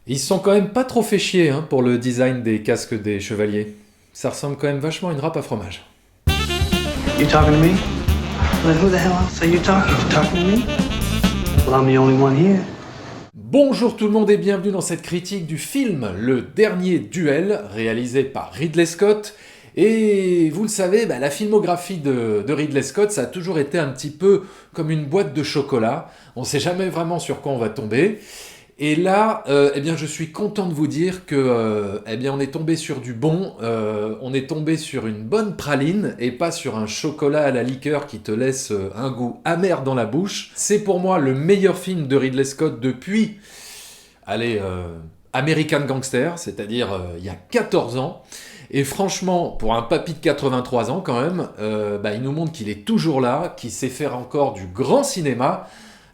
Ils se sont quand même pas trop fait chier hein, pour le design des casques des chevaliers. Ça ressemble quand même vachement à une râpe à fromage. You talking to me? Well, who the hell else are you talking to? Talking to me? Well, I'm the only one here. Bonjour tout le monde et bienvenue dans cette critique du film Le Dernier Duel, réalisé par Ridley Scott. Et vous le savez, la filmographie de Ridley Scott, ça a toujours été un petit peu comme une boîte de chocolat. On ne sait jamais vraiment sur quoi on va tomber. Et là, je suis content de vous dire que, on est tombé sur du bon. On est tombé sur une bonne praline et pas sur un chocolat à la liqueur qui te laisse un goût amer dans la bouche. C'est pour moi le meilleur film de Ridley Scott depuis, American Gangster, c'est-à-dire il y a 14 ans. Et franchement, pour un papy de 83 ans quand même, il nous montre qu'il est toujours là, qu'il sait faire encore du grand cinéma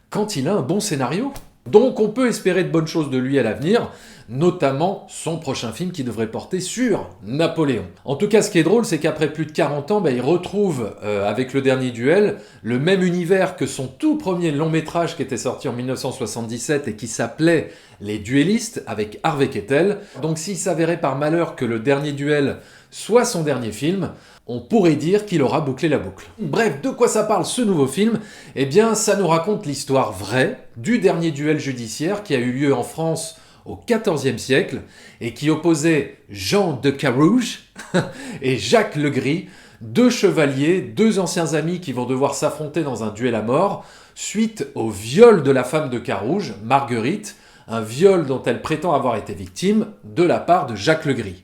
quand il a un bon scénario. Donc on peut espérer de bonnes choses de lui à l'avenir, notamment son prochain film qui devrait porter sur Napoléon. En tout cas, ce qui est drôle, c'est qu'après plus de 40 ans, il retrouve, avec Le Dernier Duel, le même univers que son tout premier long métrage qui était sorti en 1977 et qui s'appelait Les Duellistes, avec Harvey Keitel. Donc s'il s'avérait par malheur que Le Dernier Duel soit son dernier film, on pourrait dire qu'il aura bouclé la boucle. Bref, de quoi ça parle ce nouveau film ? Eh bien, ça nous raconte l'histoire vraie du dernier duel judiciaire qui a eu lieu en France au XIVe siècle et qui opposait Jean de Carouge et Jacques Legris, deux chevaliers, deux anciens amis qui vont devoir s'affronter dans un duel à mort suite au viol de la femme de Carouge, Marguerite, un viol dont elle prétend avoir été victime de la part de Jacques Legris.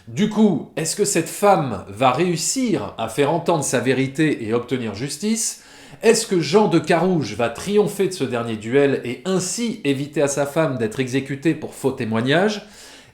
Du coup, est-ce que cette femme va réussir à faire entendre sa vérité et obtenir justice ? Est-ce que Jean de Carouge va triompher de ce dernier duel et ainsi éviter à sa femme d'être exécutée pour faux témoignage ?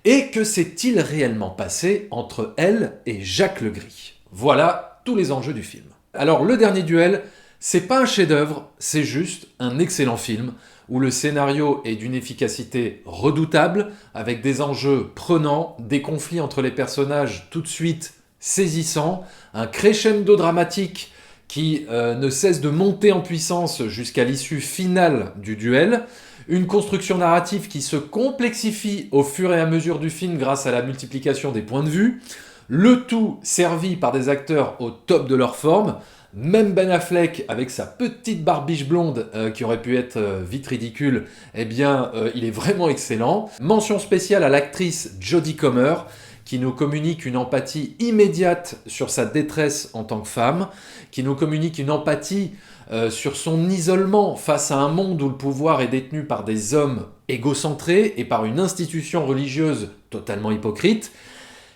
Et que s'est-il réellement passé entre elle et Jacques Legris ? Voilà tous les enjeux du film. Alors, Le Dernier Duel, c'est pas un chef-d'œuvre, c'est juste un excellent film où le scénario est d'une efficacité redoutable, avec des enjeux prenants, des conflits entre les personnages tout de suite saisissants, un crescendo dramatique qui ne cesse de monter en puissance jusqu'à l'issue finale du duel, une construction narrative qui se complexifie au fur et à mesure du film grâce à la multiplication des points de vue, le tout servi par des acteurs au top de leur forme. Même Ben Affleck, avec sa petite barbiche blonde qui aurait pu être vite ridicule, il est vraiment excellent. Mention spéciale à l'actrice Jodie Comer, qui nous communique une empathie immédiate sur sa détresse en tant que femme, qui nous communique une empathie sur son isolement face à un monde où le pouvoir est détenu par des hommes égocentrés et par une institution religieuse totalement hypocrite,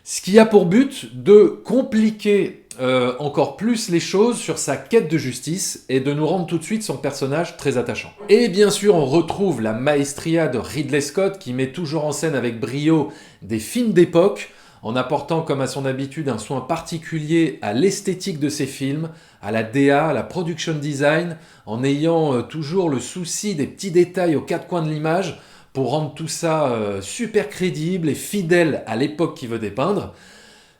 ce qui a pour but de compliquer encore plus les choses sur sa quête de justice et de nous rendre tout de suite son personnage très attachant. Et bien sûr, on retrouve la maestria de Ridley Scott qui met toujours en scène avec brio des films d'époque en apportant comme à son habitude un soin particulier à l'esthétique de ses films, à la DA, à la production design, en ayant toujours le souci des petits détails aux quatre coins de l'image pour rendre tout ça super crédible et fidèle à l'époque qu'il veut dépeindre.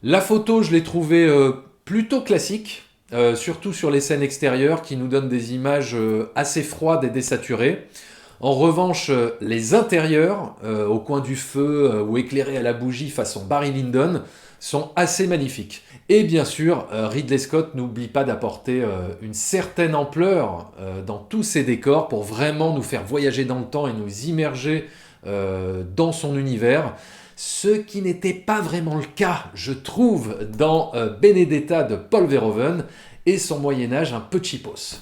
La photo, je l'ai trouvée plutôt classique, surtout sur les scènes extérieures qui nous donnent des images assez froides et désaturées. En revanche, les intérieurs, au coin du feu ou éclairés à la bougie façon Barry Lyndon, sont assez magnifiques. Et bien sûr, Ridley Scott n'oublie pas d'apporter une certaine ampleur dans tous ses décors pour vraiment nous faire voyager dans le temps et nous immerger dans son univers. Ce qui n'était pas vraiment le cas, je trouve, dans Benedetta de Paul Verhoeven et son Moyen-Âge un peu cheapos.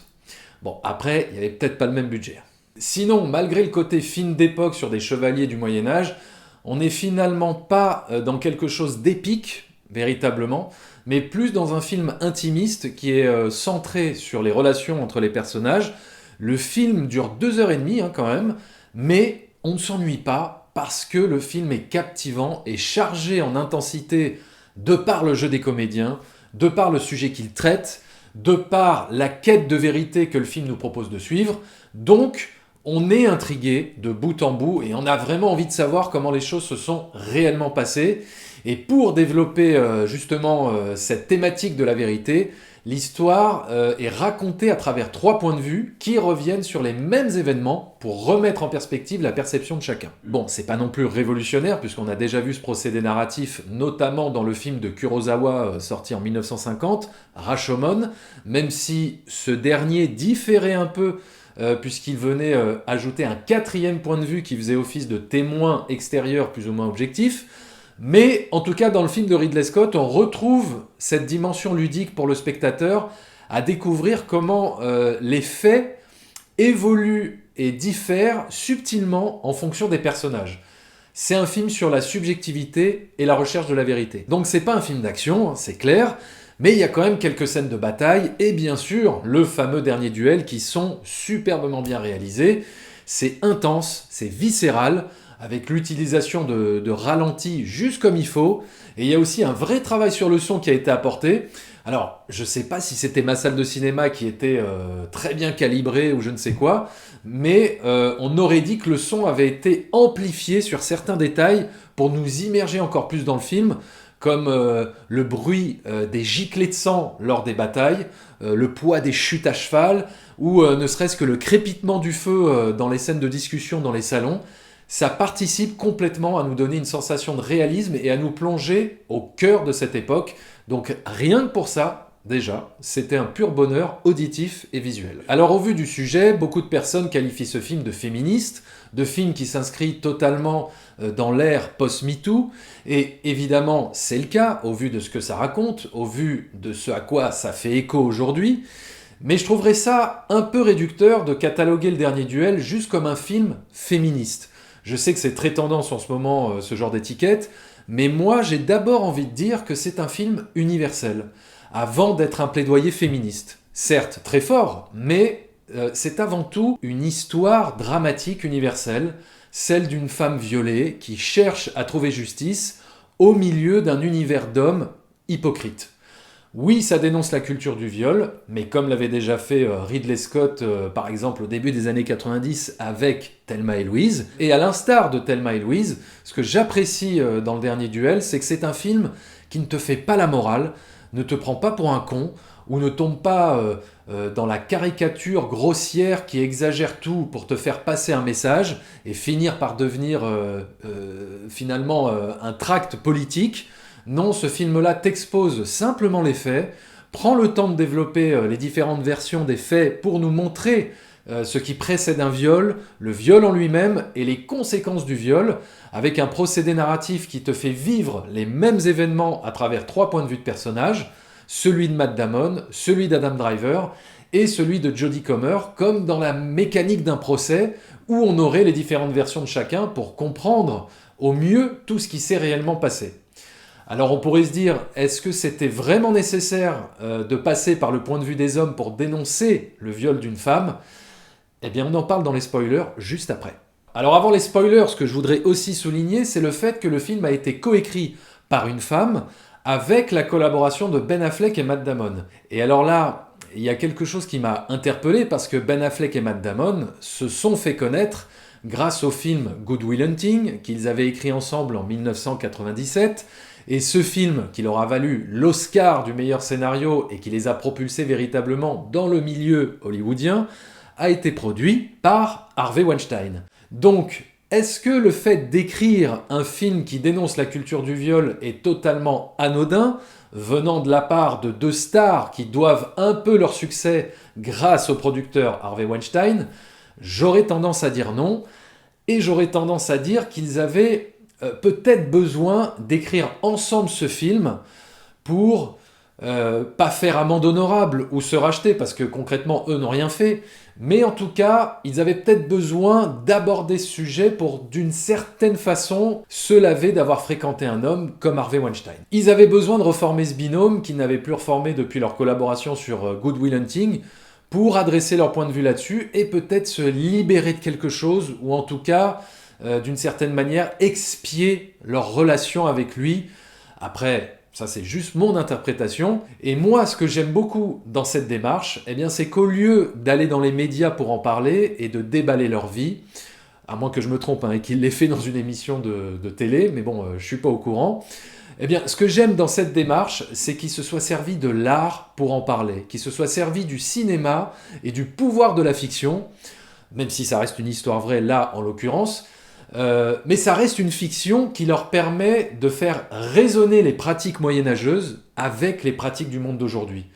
Bon, après, il n'y avait peut-être pas le même budget. Sinon, malgré le côté film d'époque sur des chevaliers du Moyen-Âge, on n'est finalement pas dans quelque chose d'épique, véritablement, mais plus dans un film intimiste qui est centré sur les relations entre les personnages. Le film dure 2h30 quand même, mais on ne s'ennuie pas parce que le film est captivant et chargé en intensité de par le jeu des comédiens, de par le sujet qu'il traite, de par la quête de vérité que le film nous propose de suivre. Donc, on est intrigué de bout en bout et on a vraiment envie de savoir comment les choses se sont réellement passées. Et pour développer justement cette thématique de la vérité, L'histoire est racontée à travers 3 points de vue qui reviennent sur les mêmes événements pour remettre en perspective la perception de chacun. Bon, c'est pas non plus révolutionnaire puisqu'on a déjà vu ce procédé narratif, notamment dans le film de Kurosawa sorti en 1950, Rashomon, même si ce dernier différait un peu puisqu'il venait ajouter un 4e point de vue qui faisait office de témoin extérieur plus ou moins objectif. Mais en tout cas, dans le film de Ridley Scott, on retrouve cette dimension ludique pour le spectateur à découvrir comment les faits évoluent et diffèrent subtilement en fonction des personnages. C'est un film sur la subjectivité et la recherche de la vérité. Donc c'est pas un film d'action, c'est clair, mais il y a quand même quelques scènes de bataille et bien sûr le fameux dernier duel qui sont superbement bien réalisés. C'est intense, c'est viscéral, avec l'utilisation de ralentis juste comme il faut. Et il y a aussi un vrai travail sur le son qui a été apporté. Alors, je ne sais pas si c'était ma salle de cinéma qui était très bien calibrée ou je ne sais quoi, mais on aurait dit que le son avait été amplifié sur certains détails pour nous immerger encore plus dans le film, comme le bruit des giclées de sang lors des batailles, le poids des chutes à cheval, ou ne serait-ce que le crépitement du feu dans les scènes de discussion dans les salons. Ça participe complètement à nous donner une sensation de réalisme et à nous plonger au cœur de cette époque. Donc rien que pour ça, déjà, c'était un pur bonheur auditif et visuel. Alors au vu du sujet, beaucoup de personnes qualifient ce film de féministe, de film qui s'inscrit totalement dans l'ère post-MeToo, et évidemment c'est le cas au vu de ce que ça raconte, au vu de ce à quoi ça fait écho aujourd'hui. Mais je trouverais ça un peu réducteur de cataloguer Le Dernier Duel juste comme un film féministe. Je sais que c'est très tendance en ce moment, ce genre d'étiquette, mais moi j'ai d'abord envie de dire que c'est un film universel, avant d'être un plaidoyer féministe. Certes, très fort, mais c'est avant tout une histoire dramatique universelle, celle d'une femme violée qui cherche à trouver justice au milieu d'un univers d'hommes hypocrites. Oui, ça dénonce la culture du viol, mais comme l'avait déjà fait Ridley Scott, par exemple, au début des années 90 avec Thelma et Louise. Et à l'instar de Thelma et Louise, ce que j'apprécie dans Le Dernier Duel, c'est que c'est un film qui ne te fait pas la morale, ne te prend pas pour un con, ou ne tombe pas dans la caricature grossière qui exagère tout pour te faire passer un message et finir par devenir finalement un tract politique. Non, ce film-là t'expose simplement les faits, prend le temps de développer les différentes versions des faits pour nous montrer ce qui précède un viol, le viol en lui-même et les conséquences du viol, avec un procédé narratif qui te fait vivre les mêmes événements à travers 3 points de vue de personnages, celui de Matt Damon, celui d'Adam Driver et celui de Jodie Comer, comme dans la mécanique d'un procès où on aurait les différentes versions de chacun pour comprendre au mieux tout ce qui s'est réellement passé. Alors on pourrait se dire, est-ce que c'était vraiment nécessaire de passer par le point de vue des hommes pour dénoncer le viol d'une femme ? Eh bien on en parle dans les spoilers juste après. Alors avant les spoilers, ce que je voudrais aussi souligner, c'est le fait que le film a été coécrit par une femme avec la collaboration de Ben Affleck et Matt Damon. Et alors là, il y a quelque chose qui m'a interpellé parce que Ben Affleck et Matt Damon se sont fait connaître grâce au film Good Will Hunting qu'ils avaient écrit ensemble en 1997. Et ce film, qui leur a valu l'Oscar du meilleur scénario et qui les a propulsés véritablement dans le milieu hollywoodien, a été produit par Harvey Weinstein. Donc, est-ce que le fait d'écrire un film qui dénonce la culture du viol est totalement anodin, venant de la part de 2 stars qui doivent un peu leur succès grâce au producteur Harvey Weinstein ? J'aurais tendance à dire non, et j'aurais tendance à dire qu'ils avaient peut-être besoin d'écrire ensemble ce film pour pas faire amende honorable ou se racheter, parce que concrètement, eux n'ont rien fait. Mais en tout cas, ils avaient peut-être besoin d'aborder ce sujet pour, d'une certaine façon, se laver d'avoir fréquenté un homme comme Harvey Weinstein. Ils avaient besoin de reformer ce binôme qu'ils n'avaient plus reformé depuis leur collaboration sur Good Will Hunting pour adresser leur point de vue là-dessus et peut-être se libérer de quelque chose, ou en tout cas, d'une certaine manière, expier leur relation avec lui. Après, ça c'est juste mon interprétation. Et moi, ce que j'aime beaucoup dans cette démarche, eh bien, c'est qu'au lieu d'aller dans les médias pour en parler et de déballer leur vie, à moins que je me trompe et qu'ils l'aient fait dans une émission de télé, mais bon, je suis pas au courant, Eh bien, ce que j'aime dans cette démarche, c'est qu'il se soit servi de l'art pour en parler, qu'il se soit servi du cinéma et du pouvoir de la fiction, même si ça reste une histoire vraie là en l'occurrence, mais ça reste une fiction qui leur permet de faire résonner les pratiques moyenâgeuses avec les pratiques du monde d'aujourd'hui.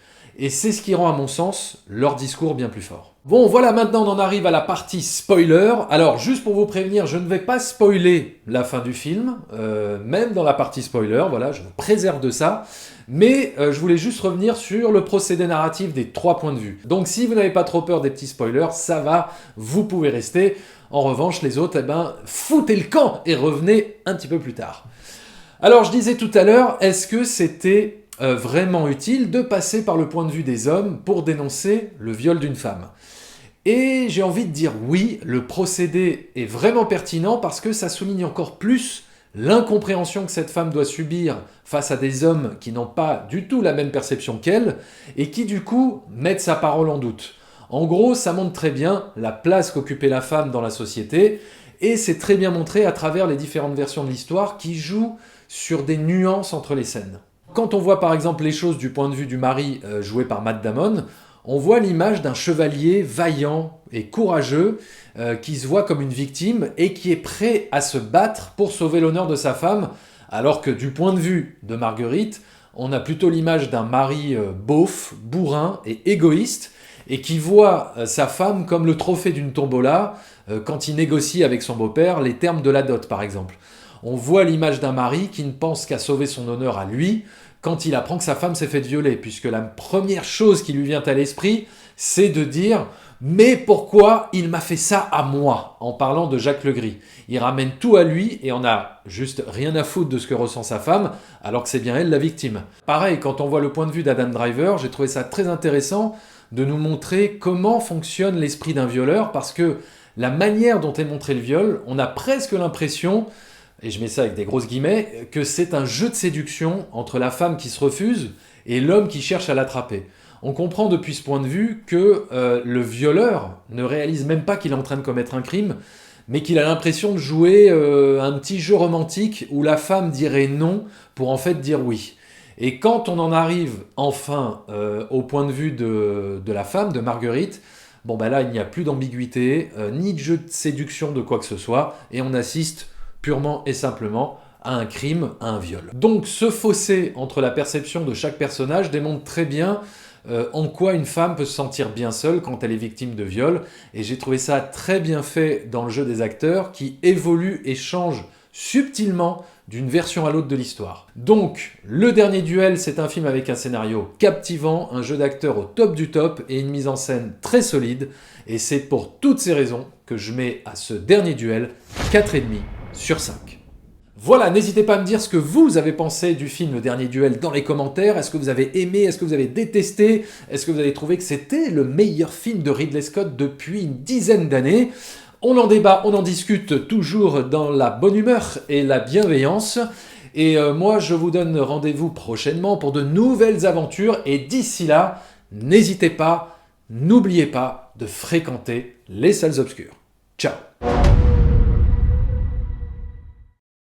Et c'est ce qui rend, à mon sens, leur discours bien plus fort. Bon, voilà, maintenant on en arrive à la partie spoiler. Alors, juste pour vous prévenir, je ne vais pas spoiler la fin du film, même dans la partie spoiler, voilà, je me préserve de ça. Mais je voulais juste revenir sur le procédé narratif des 3 points de vue. Donc si vous n'avez pas trop peur des petits spoilers, ça va, vous pouvez rester. En revanche, les autres, eh ben, foutez le camp et revenez un petit peu plus tard. Alors, je disais tout à l'heure, est-ce que c'était vraiment utile de passer par le point de vue des hommes pour dénoncer le viol d'une femme? Et j'ai envie de dire oui, le procédé est vraiment pertinent parce que ça souligne encore plus l'incompréhension que cette femme doit subir face à des hommes qui n'ont pas du tout la même perception qu'elle et qui du coup mettent sa parole en doute. En gros, ça montre très bien la place qu'occupait la femme dans la société et c'est très bien montré à travers les différentes versions de l'histoire qui jouent sur des nuances entre les scènes. Quand on voit par exemple les choses du point de vue du mari joué par Matt Damon, on voit l'image d'un chevalier vaillant et courageux qui se voit comme une victime et qui est prêt à se battre pour sauver l'honneur de sa femme, alors que du point de vue de Marguerite, on a plutôt l'image d'un mari beauf, bourrin et égoïste, et qui voit sa femme comme le trophée d'une tombola quand il négocie avec son beau-père les termes de la dot par exemple. On voit l'image d'un mari qui ne pense qu'à sauver son honneur à lui quand il apprend que sa femme s'est faite violer, puisque la première chose qui lui vient à l'esprit, c'est de dire « Mais pourquoi il m'a fait ça à moi ?» en parlant de Jacques Legris. Il ramène tout à lui et on a juste rien à foutre de ce que ressent sa femme, alors que c'est bien elle la victime. Pareil, quand on voit le point de vue d'Adam Driver, j'ai trouvé ça très intéressant de nous montrer comment fonctionne l'esprit d'un violeur, parce que la manière dont est montré le viol, on a presque l'impression, et je mets ça avec des grosses guillemets, que c'est un jeu de séduction entre la femme qui se refuse et l'homme qui cherche à l'attraper. On comprend depuis ce point de vue que le violeur ne réalise même pas qu'il est en train de commettre un crime, mais qu'il a l'impression de jouer un petit jeu romantique où la femme dirait non pour en fait dire oui. Et quand on en arrive enfin au point de vue de la femme, de Marguerite, bon ben là il n'y a plus d'ambiguïté, ni de jeu de séduction de quoi que ce soit, et on assiste purement et simplement à un crime, à un viol. Donc ce fossé entre la perception de chaque personnage démontre très bien en quoi une femme peut se sentir bien seule quand elle est victime de viol, et j'ai trouvé ça très bien fait dans le jeu des acteurs qui évoluent et changent subtilement d'une version à l'autre de l'histoire. Donc, Le Dernier Duel, c'est un film avec un scénario captivant, un jeu d'acteurs au top du top et une mise en scène très solide, et c'est pour toutes ces raisons que je mets à ce Dernier Duel 4,5 sur 5. Voilà, n'hésitez pas à me dire ce que vous avez pensé du film Le Dernier Duel dans les commentaires. Est-ce que vous avez aimé? Est-ce que vous avez détesté? Est-ce que vous avez trouvé que c'était le meilleur film de Ridley Scott depuis une dizaine d'années? On en débat, on en discute toujours dans la bonne humeur et la bienveillance. Et moi, je vous donne rendez-vous prochainement pour de nouvelles aventures. Et d'ici là, n'hésitez pas, n'oubliez pas de fréquenter les salles obscures. Ciao!